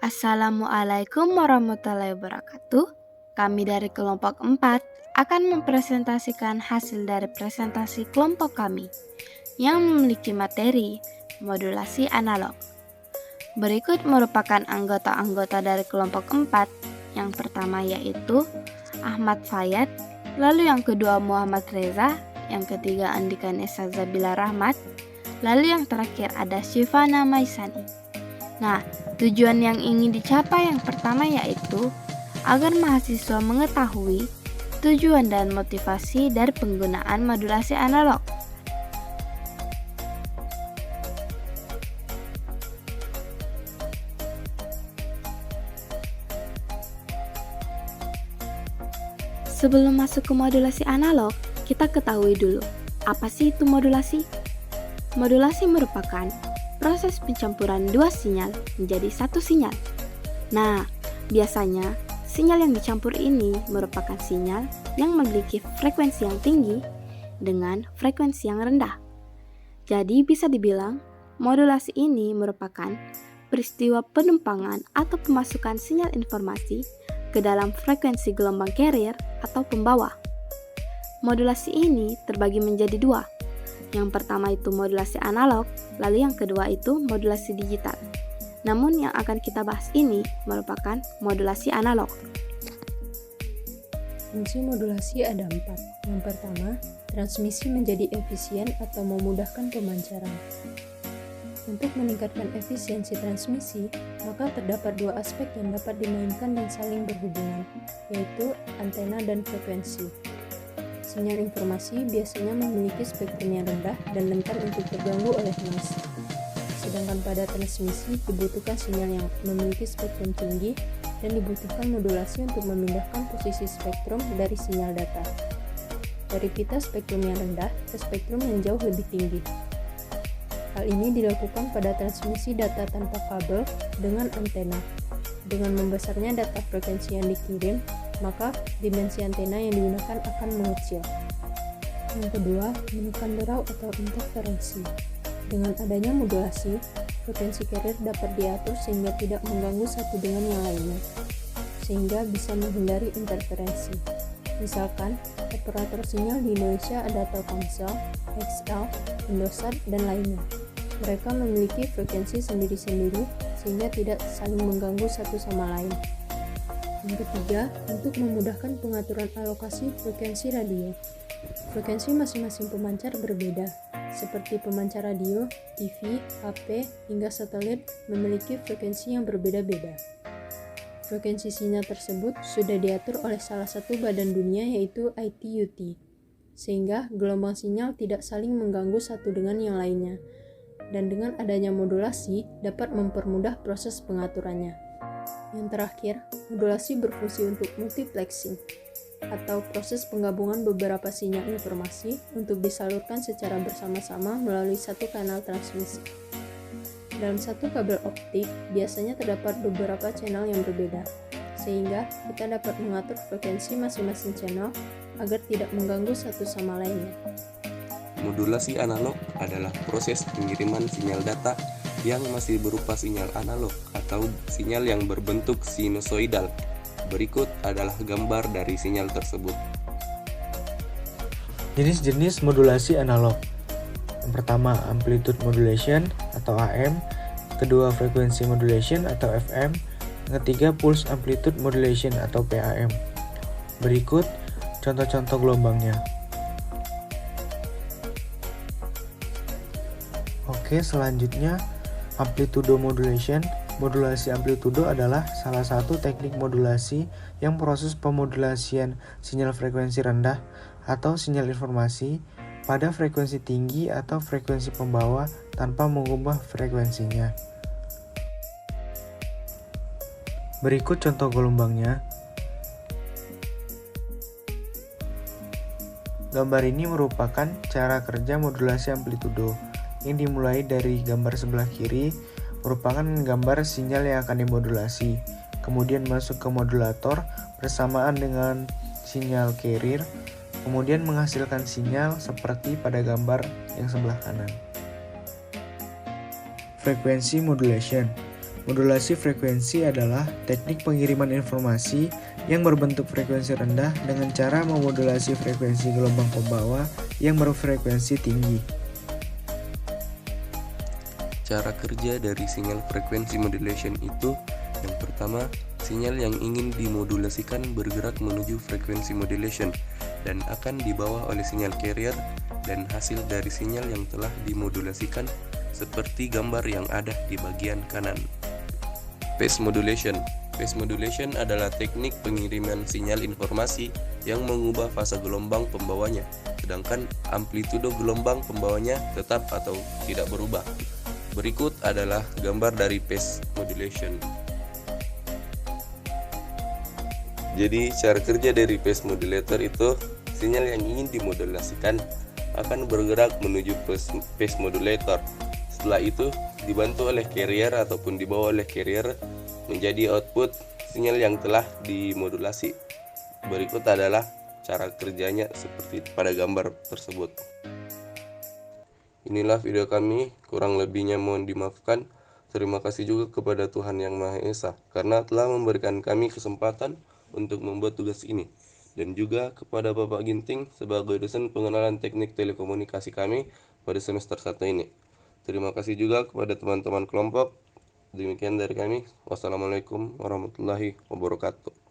Assalamualaikum warahmatullahi wabarakatuh. Kami dari kelompok 4 akan mempresentasikan hasil dari presentasi kelompok kami yang memiliki materi modulasi analog. Berikut merupakan anggota-anggota dari kelompok 4. Yang pertama yaitu Ahmad Fayad, lalu yang kedua Muhammad Reza, yang ketiga Andika Nesa Zabila Rahmat, lalu yang terakhir ada Syifana Maisani. Nah, tujuan yang ingin dicapai yang pertama yaitu agar mahasiswa mengetahui tujuan dan motivasi dari penggunaan modulasi analog. Sebelum masuk ke modulasi analog, kita ketahui dulu, apa sih itu modulasi? Modulasi merupakan proses pencampuran dua sinyal menjadi satu sinyal. Nah, biasanya sinyal yang dicampur ini merupakan sinyal yang memiliki frekuensi yang tinggi dengan frekuensi yang rendah. Jadi bisa dibilang, modulasi ini merupakan peristiwa penumpangan atau pemasukan sinyal informasi ke dalam frekuensi gelombang carrier atau pembawa. Modulasi ini terbagi menjadi dua. Yang pertama itu modulasi analog, lalu yang kedua itu modulasi digital. Namun yang akan kita bahas ini merupakan modulasi analog. Fungsi modulasi ada 4. Yang pertama, transmisi menjadi efisien atau memudahkan pemancaran. Untuk meningkatkan efisiensi transmisi, maka terdapat dua aspek yang dapat dimainkan dan saling berhubungan, yaitu antena dan frekuensi. Sinyal informasi biasanya memiliki spektrum yang rendah dan rentan untuk terganggu oleh noise. Sedangkan pada transmisi dibutuhkan sinyal yang memiliki spektrum tinggi dan dibutuhkan modulasi untuk memindahkan posisi spektrum dari sinyal data dari pita spektrum yang rendah ke spektrum yang jauh lebih tinggi. Hal ini dilakukan pada transmisi data tanpa kabel dengan antena. Dengan membesarnya data frekuensi yang dikirim, maka dimensi antena yang digunakan akan mengecil. Yang kedua, menekan derau atau interferensi. Dengan adanya modulasi, frekuensi carrier dapat diatur sehingga tidak mengganggu satu dengan yang lainnya, sehingga bisa menghindari interferensi. Misalkan, operator sinyal di Indonesia ada Telkomsel, XL, Indosat, dan lainnya. Mereka memiliki frekuensi sendiri-sendiri sehingga tidak saling mengganggu satu sama lain. Yang ketiga, untuk memudahkan pengaturan alokasi frekuensi radio. Frekuensi masing-masing pemancar berbeda, seperti pemancar radio, TV, HP, hingga satelit memiliki frekuensi yang berbeda-beda. Frekuensi sinyal tersebut sudah diatur oleh salah satu badan dunia yaitu ITU-T, sehingga gelombang sinyal tidak saling mengganggu satu dengan yang lainnya. Dan dengan adanya modulasi dapat mempermudah proses pengaturannya. Yang terakhir, modulasi berfungsi untuk multiplexing atau proses penggabungan beberapa sinyal informasi untuk disalurkan secara bersama-sama melalui satu kanal transmisi. Dalam satu kabel optik, biasanya terdapat beberapa channel yang berbeda, sehingga kita dapat mengatur frekuensi masing-masing channel agar tidak mengganggu satu sama lainnya. Modulasi analog adalah proses pengiriman sinyal data yang masih berupa sinyal analog atau sinyal yang berbentuk sinusoidal. Berikut adalah gambar dari sinyal tersebut. Jenis-jenis modulasi analog. Yang pertama, amplitude modulation atau AM, kedua frequency modulation atau FM, yang ketiga pulse amplitude modulation atau PAM. Berikut contoh-contoh gelombangnya. Oke, selanjutnya amplitudo modulation. Modulasi amplitudo adalah salah satu teknik modulasi yang proses pemodulasian sinyal frekuensi rendah atau sinyal informasi pada frekuensi tinggi atau frekuensi pembawa tanpa mengubah frekuensinya. Berikut contoh gelombangnya. Gambar ini merupakan cara kerja modulasi amplitudo. Yang dimulai dari gambar sebelah kiri merupakan gambar sinyal yang akan dimodulasi, kemudian masuk ke modulator bersamaan dengan sinyal carrier, kemudian menghasilkan sinyal seperti pada gambar yang sebelah kanan. Frekuensi modulation. Modulasi frekuensi adalah teknik pengiriman informasi yang berbentuk frekuensi rendah dengan cara memodulasi frekuensi gelombang pembawa yang berfrekuensi tinggi. Cara kerja dari sinyal frekuensi modulation itu, yang pertama, sinyal yang ingin dimodulasikan bergerak menuju frekuensi modulation dan akan dibawa oleh sinyal carrier, dan hasil dari sinyal yang telah dimodulasikan seperti gambar yang ada di bagian kanan. Phase modulation. Phase modulation adalah teknik pengiriman sinyal informasi yang mengubah fase gelombang pembawanya, sedangkan amplitudo gelombang pembawanya tetap atau tidak berubah. Berikut adalah gambar dari phase modulation. Jadi cara kerja dari phase modulator itu, sinyal yang ingin dimodulasikan akan bergerak menuju phase modulator. Setelah itu dibantu oleh carrier ataupun dibawa oleh carrier menjadi output sinyal yang telah dimodulasi. Berikut adalah cara kerjanya seperti pada gambar tersebut. Inilah video kami, kurang lebihnya mohon dimaafkan. Terima kasih juga kepada Tuhan Yang Maha Esa karena telah memberikan kami kesempatan untuk membuat tugas ini, dan juga kepada Bapak Ginting sebagai dosen pengenalan teknik telekomunikasi kami pada semester 1 ini. Terima kasih juga kepada teman-teman kelompok. Demikian dari kami. Wassalamualaikum warahmatullahi wabarakatuh.